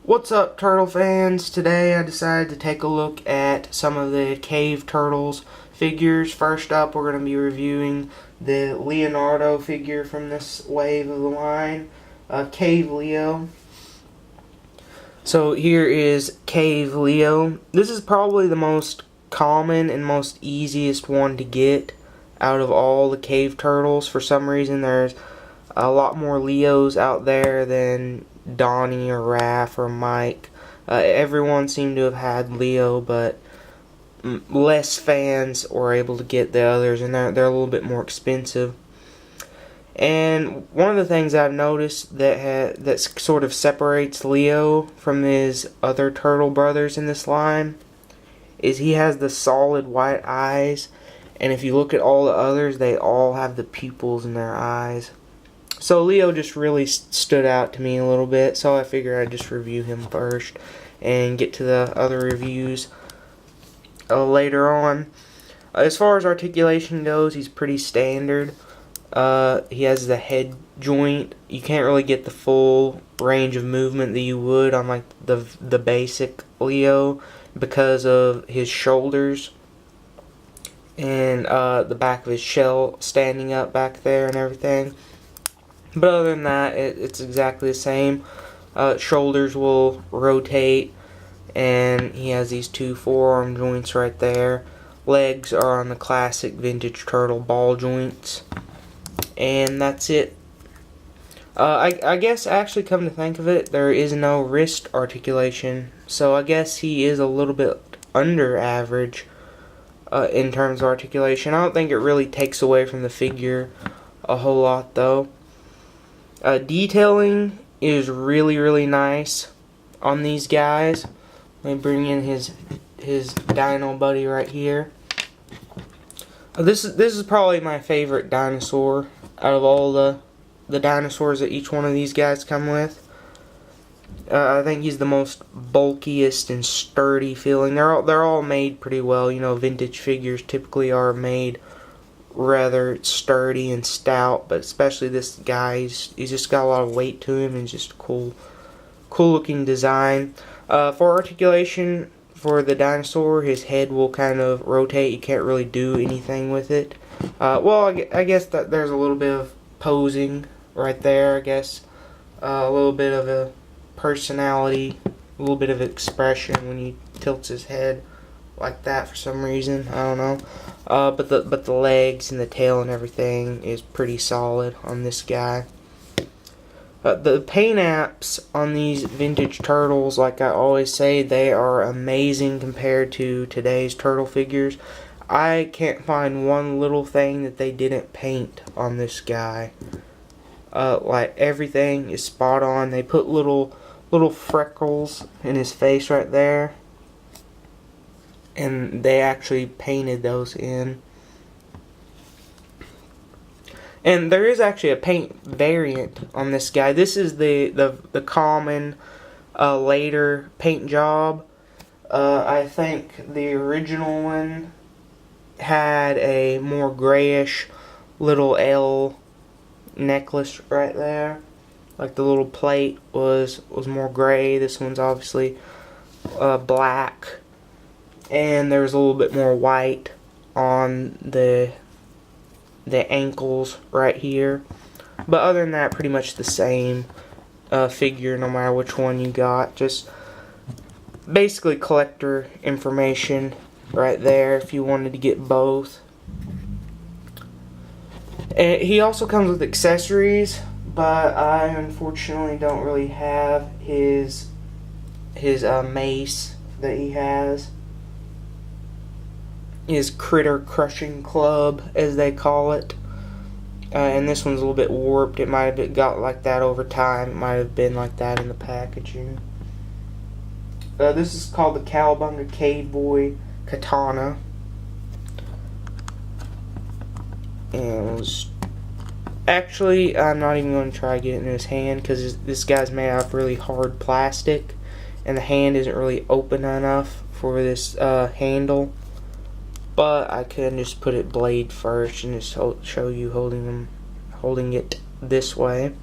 What's up, turtle fans? Today I decided to take a look at some of the Cave Turtles figures. First up, we're going to be reviewing the Leonardo figure from this wave of the line, Cave Leo. So here is Cave Leo. This is probably the most common and most easiest one to get out of all the Cave Turtles. For some reason, there's a lot more Leos out there than Donnie or Raph or Mike. Everyone seemed to have had Leo, but less fans were able to get the others, and they're a little bit more expensive. And one of the things I've noticed that sort of separates Leo from his other turtle brothers in this line is he has the solid white eyes, and if you look at all the others, they all have the pupils in their eyes. So Leo just really stood out to me a little bit, so I figured I'd just review him first and get to the other reviews later on. As far as articulation goes, he's pretty standard. He has the head joint. You can't really get the full range of movement that you would on like the basic Leo because of his shoulders and the back of his shell standing up back there and everything. But other than that, it's exactly the same. Shoulders will rotate, and he has these two forearm joints right there. Legs are on the classic vintage turtle ball joints. And that's it. I guess, actually, come to think of it, there is no wrist articulation. So I guess he is a little bit under average in terms of articulation. I don't think it really takes away from the figure a whole lot, though. Detailing is really nice on these guys. Let me bring in his Dino buddy right here. This is probably my favorite dinosaur out of all the dinosaurs that each one of these guys come with. I think he's the most bulkiest and sturdy feeling. They're all made pretty well. You know, vintage figures typically are made rather sturdy and stout, but especially this guy, he's just got a lot of weight to him and just cool looking design. For articulation, for the dinosaur, his head will kind of rotate. You can't really do anything with it. Well, I guess that there's a little bit of posing right there, I guess. A little bit of a personality, a little bit of expression when he tilts his head like that for some reason. I don't know. But the legs and the tail and everything is pretty solid on this guy. The paint apps on these vintage turtles, like I always say, they are amazing compared to today's turtle figures. I can't find one little thing that they didn't paint on this guy. Like everything is spot on. They put little freckles in his face right there, and they actually painted those in. And there is actually a paint variant on this guy. This is the common later paint job. I think the original one had a more grayish little L necklace right there. Like the little plate was more gray. This one's obviously black. And there's a little bit more white on the ankles right here. But other than that, pretty much the same figure no matter which one you got. Just basically collector information right there if you wanted to get both. And he also comes with accessories, but I unfortunately don't really have his mace that he has. His critter crushing club, as they call it. And this one's a little bit warped. It might have got like that over time. It might have been like that in the packaging. This is called the Cowabunga Cave Boy Katana. And actually, I'm not even going to try getting it in his hand because this guy's made out of really hard plastic, and the hand isn't really open enough for this handle. But I can just put it blade first and just show you holding it this way.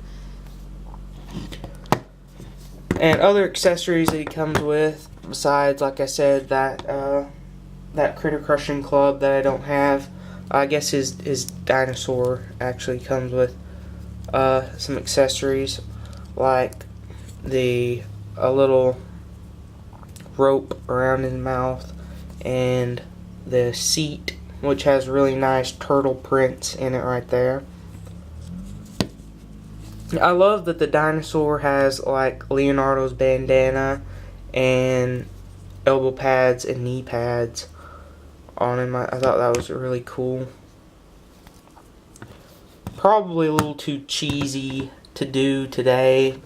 And other accessories that he comes with, besides, like I said, that critter crushing club that I don't have. I guess his dinosaur actually comes with some accessories, like a little rope around his mouth, and the seat, which has really nice turtle prints in it right there. I love that the dinosaur has like Leonardo's bandana and elbow pads and knee pads on him. I thought that was really cool. Probably a little too cheesy to do today,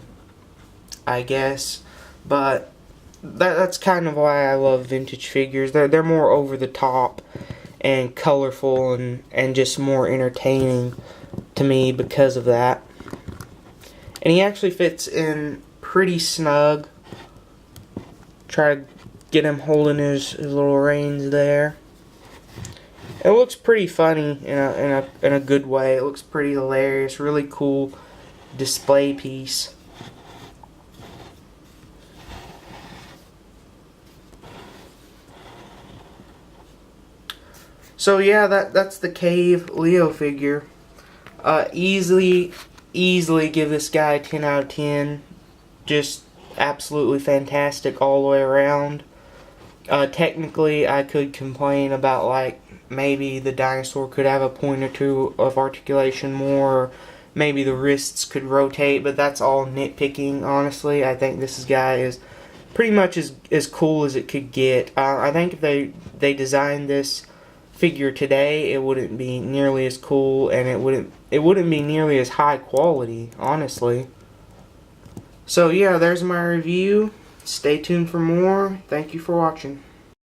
I guess, but that's kind of why I love vintage figures. They're more over the top and colorful and just more entertaining to me because of that. And he actually fits in pretty snug. Try to get him holding his little reins there. It looks pretty funny in a good way. It looks pretty hilarious. Really cool display piece. So yeah, that's the Cave Leo figure. Easily give this guy a 10 out of 10. Just absolutely fantastic all the way around. Technically, I could complain about like maybe the dinosaur could have a point or two of articulation more, or maybe the wrists could rotate, but that's all nitpicking, honestly. I think this guy is pretty much as cool as it could get. I think if they designed this figure today, it wouldn't be nearly as cool, and it wouldn't be nearly as high quality, honestly. So yeah, there's my review. Stay tuned for more. Thank you for watching.